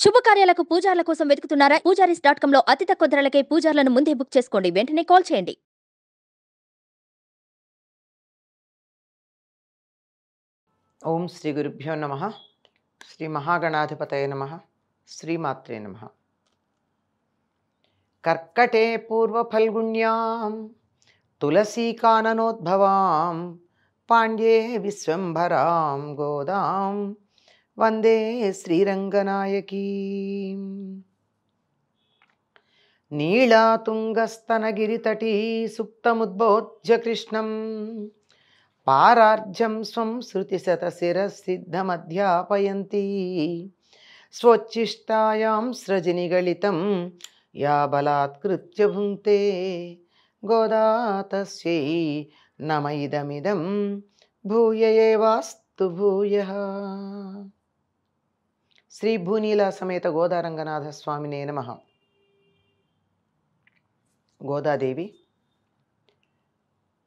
శుభకార్యాలకు పూజార్ల కోసం వెతుకుతున్నారా? పూజారీస్.com లో అతి తక్కువ ధరలకే పూజార్లను ముందే బుక్ చేసుకోండి. వెంటనే కాల్ చేయండి. ఓం శ్రీ గురుభ్యో నమః. శ్రీ మహాగణాధిపతయ నమః. శ్రీమాత్రే నమః. కర్కటే పూర్వఫల్గుణ్యాం తులసీకాననోద్భవాం పాండ్యే విశ్వంభరాం గోదాం వందే శ్రీరంగనాయకీం. నీళాతుంగస్తనగిరితటీ సుప్తముద్బోధ్య కృష్ణం పారార్జం స్వం శృతిశతశిరసిద్ధమధ్యాపయంతి స్వోచ్ఛిష్టాయాం స్రజనిగళితం యా బలాత్కృత్య భుంక్తే గోదా తస్యై నమ ఇదమిదం భూయ ఏవాస్తు భూయః. శ్రీ భూనీలా సమేత గోదారంగనాథ స్వామినే నమః. గోదాదేవి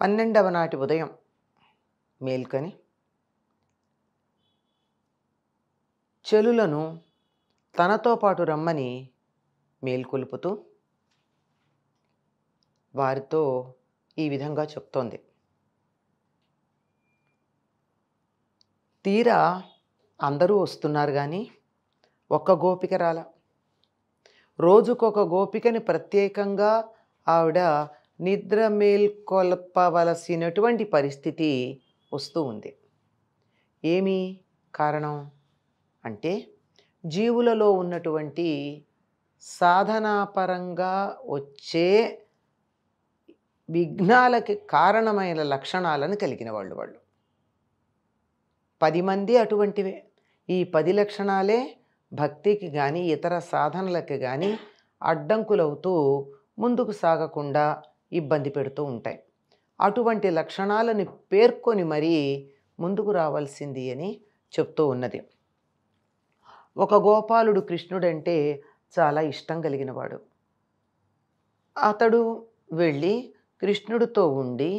12వ నాటి ఉదయం మేల్కొని చెలులను తనతో పాటు రమ్మని మేల్కొలుపుతూ వారితో ఈ విధంగా చెప్తోంది. తీరా అందరూ వస్తున్నారు కానీ ఒక్క గోపిక రాల. రోజుకొక గోపికని ప్రత్యేకంగా ఆవిడ నిద్ర మేల్కొల్పవలసినటువంటి పరిస్థితి వస్తూ ఉంది. ఏమి కారణం అంటే జీవులలో ఉన్నటువంటి సాధనాపరంగా వచ్చే విఘ్నాలకి కారణమైన లక్షణాలను కలిగిన వాళ్ళు 10 మంది అటువంటివే. ఈ 10 లక్షణాలే భక్తికి కానీ ఇతర సాధనలకి కానీ అడ్డంకులవుతూ ముందుకు సాగకుండా ఇబ్బంది పెడుతూ ఉంటాయి. అటువంటి లక్షణాలను పేర్కొని మరీ ముందుకు రావాల్సింది అని చెప్తూ ఉన్నది. ఒక గోపాలుడు కృష్ణుడంటే చాలా ఇష్టం కలిగినవాడు. అతడు వెళ్ళి కృష్ణుడితో ఉండి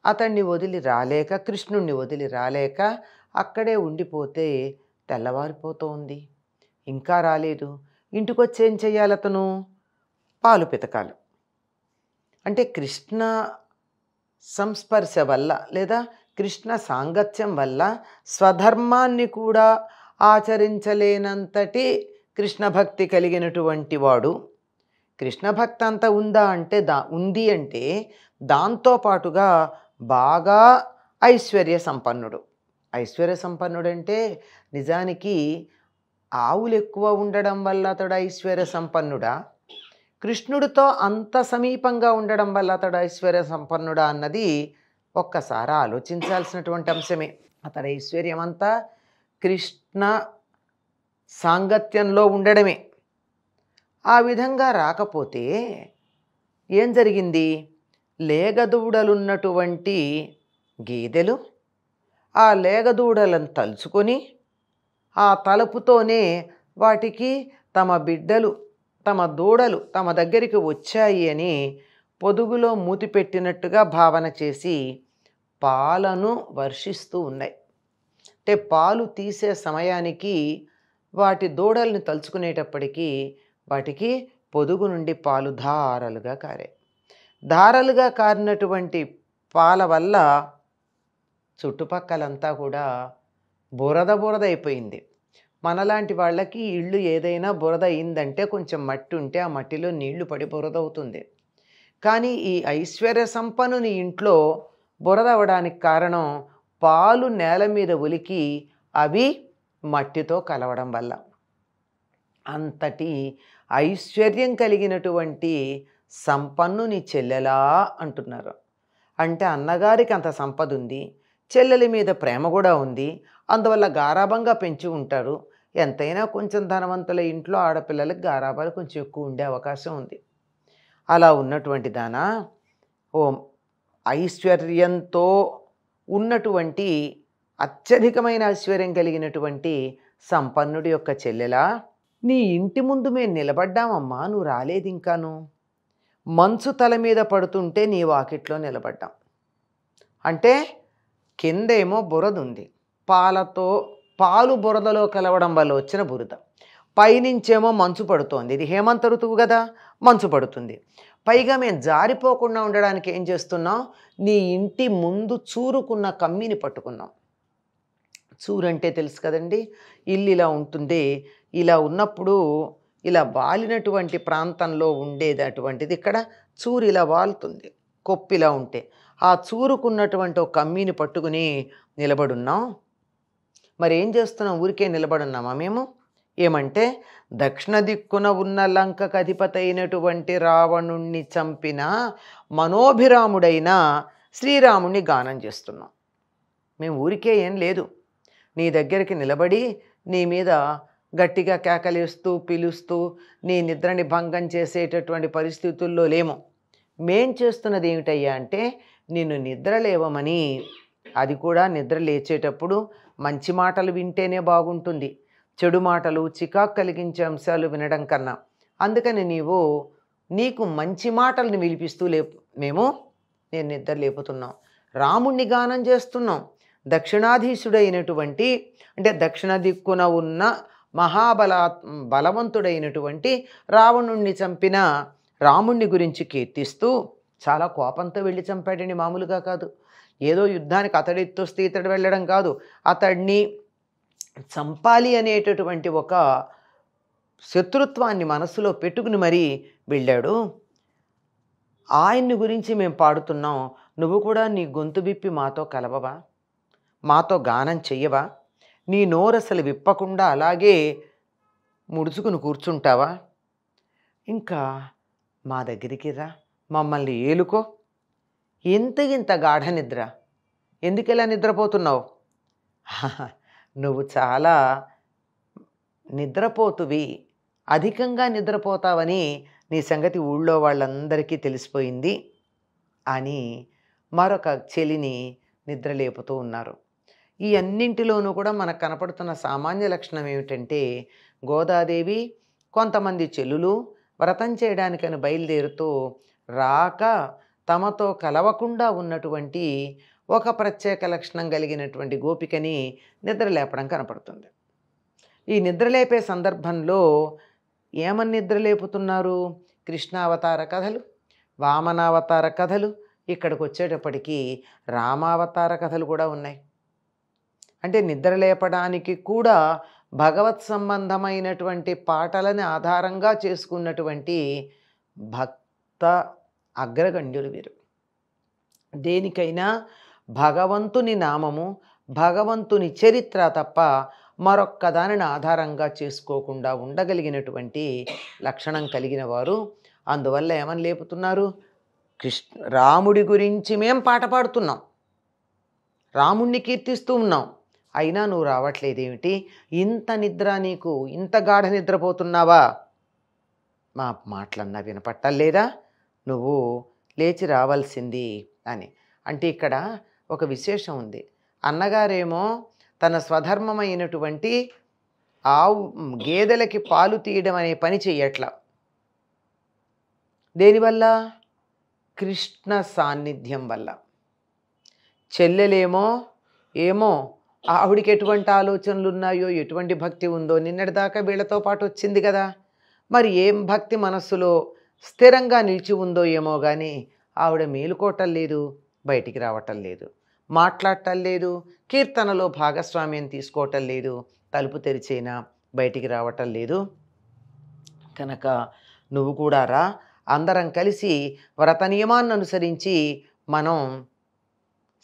అతన్ని వదిలి రాలేక, కృష్ణుణ్ణి వదిలి రాలేక అక్కడే ఉండిపోతే తెల్లవారిపోతూ ఉంది. ఇంకా రాలేదు. ఇంటికొచ్చి ఏం చెయ్యాలి అతను? పాలు పితకాలి. అంటే కృష్ణ సంస్పర్శ వల్ల లేదా కృష్ణ సాంగత్యం వల్ల స్వధర్మాన్ని కూడా ఆచరించలేనంతటి కృష్ణ భక్తి కలిగినటువంటి వాడు. కృష్ణ భక్తి అంతా ఉందా అంటే ఉంది అంటే దాంతోపాటుగా బాగా ఐశ్వర్య సంపన్నుడు. ఐశ్వర్య సంపన్నుడు అంటే నిజానికి ఆవులు ఎక్కువ ఉండడం వల్ల అతడు ఐశ్వర్య సంపన్నుడా, కృష్ణుడితో అంత సమీపంగా ఉండడం వల్ల అతడు ఐశ్వర్య సంపన్నుడా అన్నది ఒక్కసారి ఆలోచించాల్సినటువంటి అంశమే. అతడి ఐశ్వర్యం అంతా కృష్ణ సాంగత్యంలో ఉండడమే. ఆ విధంగా రాకపోతే ఏం జరిగింది? లేగదూడలున్నటువంటి గేదెలు ఆ లేగదూడలను తలుచుకొని ఆ తలుపుతోనే వాటికి తమ బిడ్డలు తమ దూడలు తమ దగ్గరికి వచ్చాయి అని పొదుగులో మూతి పెట్టినట్టుగా భావన చేసి పాలను వర్షిస్తూ ఉన్నాయి. అంటే పాలు తీసే సమయానికి వాటి దూడల్ని తలుచుకునేటప్పటికీ వాటికి పొదుగు నుండి పాలు ధారలుగా కారాయి. ధారలుగా కారినటువంటి పాల వల్ల చుట్టుపక్కలంతా కూడా బురద అయిపోయింది. మనలాంటి వాళ్ళకి ఇళ్ళు ఏదైనా బురద అయిందంటే కొంచెం మట్టి ఉంటే ఆ మట్టిలో నీళ్లు పడి బురద అవుతుంది. కానీ ఈ ఐశ్వర్య సంపన్నుని ఇంట్లో బురద అవడానికి కారణం పాలు నేల మీద ఒలికి అవి మట్టితో కలవడం వల్ల. అంతటి ఐశ్వర్యం కలిగినటువంటి సంపన్నుని చెల్లెలా అంటున్నారు. అంటే అన్నగారికి అంత సంపద ఉంది, చెల్లెలి మీద ప్రేమ కూడా ఉంది, అందువల్ల గారాబంగా పెంచి ఉంటారు. ఎంతైనా కొంచెం ధనవంతుల ఇంట్లో ఆడపిల్లలకు గారాబాలు కొంచెం ఎక్కువ ఉండే అవకాశం ఉంది. అలా ఉన్నటువంటి దానా ఐశ్వర్యంతో ఉన్నటువంటి అత్యధికమైన ఐశ్వర్యం కలిగినటువంటి సంపన్నుడి యొక్క చెల్లెలా, నీ ఇంటి ముందు మేము నిలబడ్డామమ్మా, నువ్వు రాలేదు ఇంకాను. మంచు తల మీద పడుతుంటే నీ వాకిట్లో నిలబడ్డాం. అంటే కిందేమో బురద ఉంది, పాలు బురదలో కలవడం వల్ల వచ్చిన బురద. పైనుంచేమో మంచు పడుతోంది. ఇది హేమంత ఋతువు కదా, మంచు పడుతుంది. పైగా మేము జారిపోకుండా ఉండడానికి ఏం చేస్తున్నాం, నీ ఇంటి ముందు చూరుకున్న కమ్మిని పట్టుకున్నాం. చూరంటే తెలుసు కదండి, ఇల్లు ఇలా ఉంటుంది. ఇలా ఉన్నప్పుడు ఇలా వాలినటువంటి ప్రాంతంలో ఉండేది అటువంటిది. ఇక్కడ చూరు ఇలా వాలుతుంది, కొప్పిలా ఉంటే ఆ చూరుకున్నటువంటి ఒక కమ్మిని పట్టుకుని నిలబడున్నాం. మరి ఏం చేస్తున్నాం, ఊరికే నిలబడున్నామా మేము? ఏమంటే దక్షిణ దిక్కున ఉన్న లంకకు అధిపతి అయినటువంటి రావణుణ్ణి చంపిన మనోభిరాముడైన శ్రీరాముణ్ణి గానం చేస్తున్నాం. మేము ఊరికే ఏం లేదు, నీ దగ్గరికి నిలబడి నీ మీద గట్టిగా కేకలేస్తూ పిలుస్తూ నీ నిద్రని భంగం చేసేటటువంటి పరిస్థితుల్లో లేము. మేం చేస్తున్నది ఏమిటయ్యా అంటే నిన్ను నిద్ర లేవమని. అది కూడా నిద్ర లేచేటప్పుడు మంచి మాటలు వింటేనే బాగుంటుంది, చెడు మాటలు చికాకు కలిగించే అంశాలు వినడం కన్నా. అందుకని నీకు మంచి మాటలను వినిపిస్తూ నేను నిద్ర లేపుతున్నాం. రాముణ్ణి గానం చేస్తున్నాం. దక్షిణాధీశుడైనటువంటి అంటే దక్షిణ దిక్కున ఉన్న బలవంతుడైనటువంటి రావణుణ్ణి చంపిన రాముణ్ణి గురించి కీర్తిస్తూ చాలా కోపంతో వెళ్ళి చంపాడండి, మామూలుగా కాదు. ఏదో యుద్ధానికి అతడెత్తొస్తే ఇతడు వెళ్ళడం కాదు, అతడిని చంపాలి అనేటటువంటి ఒక శత్రుత్వాన్ని మనసులో పెట్టుకుని మరీ వెళ్ళాడు. ఆయన్ని గురించి మేము పాడుతున్నాం. నువ్వు కూడా నీ గొంతు విప్పి మాతో కలవవా, మాతో గానం చెయ్యవా? నీ నోరసలు విప్పకుండా అలాగే ముడుచుకుని కూర్చుంటావా? ఇంకా మా దగ్గరికి రా, మమ్మల్ని ఏలుకో. ఇంత గాఢ నిద్ర, ఎందుకెలా నిద్రపోతున్నావు? నువ్వు చాలా నిద్రపోతువి, అధికంగా నిద్రపోతావని నీ సంగతి ఊళ్ళో వాళ్ళందరికీ తెలిసిపోయింది అని మరొక చెలిని నిద్రలేపుతూ ఉన్నారు. ఈ అన్నింటిలోనూ కూడా మనకు కనపడుతున్న సామాన్య లక్షణం ఏమిటంటే గోదాదేవి కొంతమంది చెల్లులు వ్రతం చేయడానికని బయలుదేరుతూ రాక తమతో కలవకుండా ఉన్నటువంటి ఒక ప్రత్యేక లక్షణం కలిగినటువంటి గోపికని నిద్రలేపడం కనపడుతుంది. ఈ నిద్రలేపే సందర్భంలో ఏమని నిద్రలేపుతున్నారు? కృష్ణావతార కథలు, వామనావతార కథలు, ఇక్కడికి వచ్చేటప్పటికీ రామావతార కథలు కూడా ఉన్నాయి. అంటే నిద్రలేపడానికి కూడా భగవత్ సంబంధమైనటువంటి పాటలని ఆధారంగా చేసుకున్నటువంటి భక్త అగ్రగణ్యులు వీరు. దేనికైనా భగవంతుని నామము, భగవంతుని చరిత్ర తప్ప మరొక్క దానిని ఆధారంగా చేసుకోకుండా ఉండగలిగినటువంటి లక్షణం కలిగిన వారు. అందువల్ల ఏమని లేపుతున్నారు? రాముడి గురించి మేం పాట పాడుతున్నాం, రాముణ్ణి కీర్తిస్తూ ఉన్నాం, అయినా నువ్వు రావట్లేదేమిటి? ఇంత నిద్ర నీకు, ఇంత గాఢ నిద్రపోతున్నావా? మా మాటలన్నా వినపట్టలేదా? నువ్వు లేచి రావాల్సింది అని. అంటే ఇక్కడ ఒక విశేషం ఉంది. అన్నగారేమో తన స్వధర్మమైనటువంటి గేదెలకి పాలు తీయడం అనే పని చెయ్యట్లా. దేనివల్ల? కృష్ణ సాన్నిధ్యం వల్ల. చెల్లెలేమో ఆవిడికి ఎటువంటి ఆలోచనలు ఉన్నాయో, ఎటువంటి భక్తి ఉందో నిన్నటిదాకా వీళ్ళతో పాటు వచ్చింది కదా, మరి ఏం భక్తి మనస్సులో స్థిరంగా నిలిచి ఉందో ఏమో కానీ ఆవిడ మేలుకోవటం లేదు, బయటికి రావటం లేదు, మాట్లాడటం లేదు, కీర్తనలో భాగస్వామ్యం తీసుకోవటం లేదు, తలుపు తెరిచైనా బయటికి రావటం లేదు. కనుక నువ్వు కూడా రా, అందరం కలిసి వ్రత నియమాన్ని అనుసరించి మనం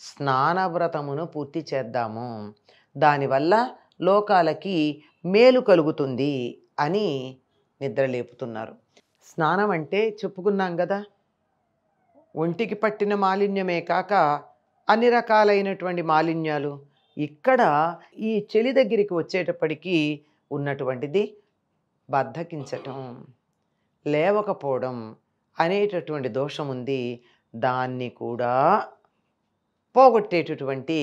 స్నానవ్రతమును పూర్తి చేద్దాము, దానివల్ల లోకాలకి మేలు కలుగుతుంది అని నిద్రలేపుతున్నారు. స్నానం అంటే చెప్పుకున్నాం కదా, ఒంటికి పట్టిన మాలిన్యమే కాక అన్ని రకాలైనటువంటి మాలిన్యాలు. ఇక్కడ ఈ చెలి దగ్గరికి వచ్చేటప్పటికీ ఉన్నటువంటిది బద్ధకించటం, లేవకపోవడం అనేటటువంటి దోషం ఉంది. దాన్ని కూడా పోగొట్టేటటువంటి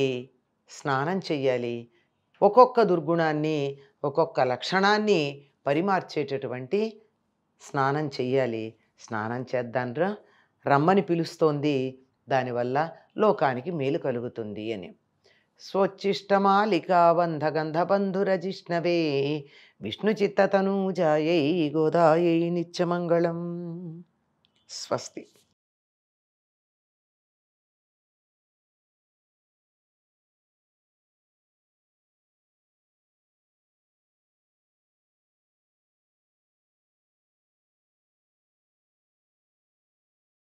స్నానం చెయ్యాలి. ఒక్కొక్క దుర్గుణాన్ని, ఒక్కొక్క లక్షణాన్ని పరిమార్చేటటువంటి స్నానం చెయ్యాలి. స్నానం చేద్దాంరా, రమ్మని పిలుస్తోంది, దానివల్ల లోకానికి మేలు కలుగుతుంది అని. స్వోచ్చిష్టమాలికాబంధగంధబంధురజిష్ణవే విష్ణుచిత్తతనూజాయై గోదాయై నిత్యమంగళం. స్వస్తి.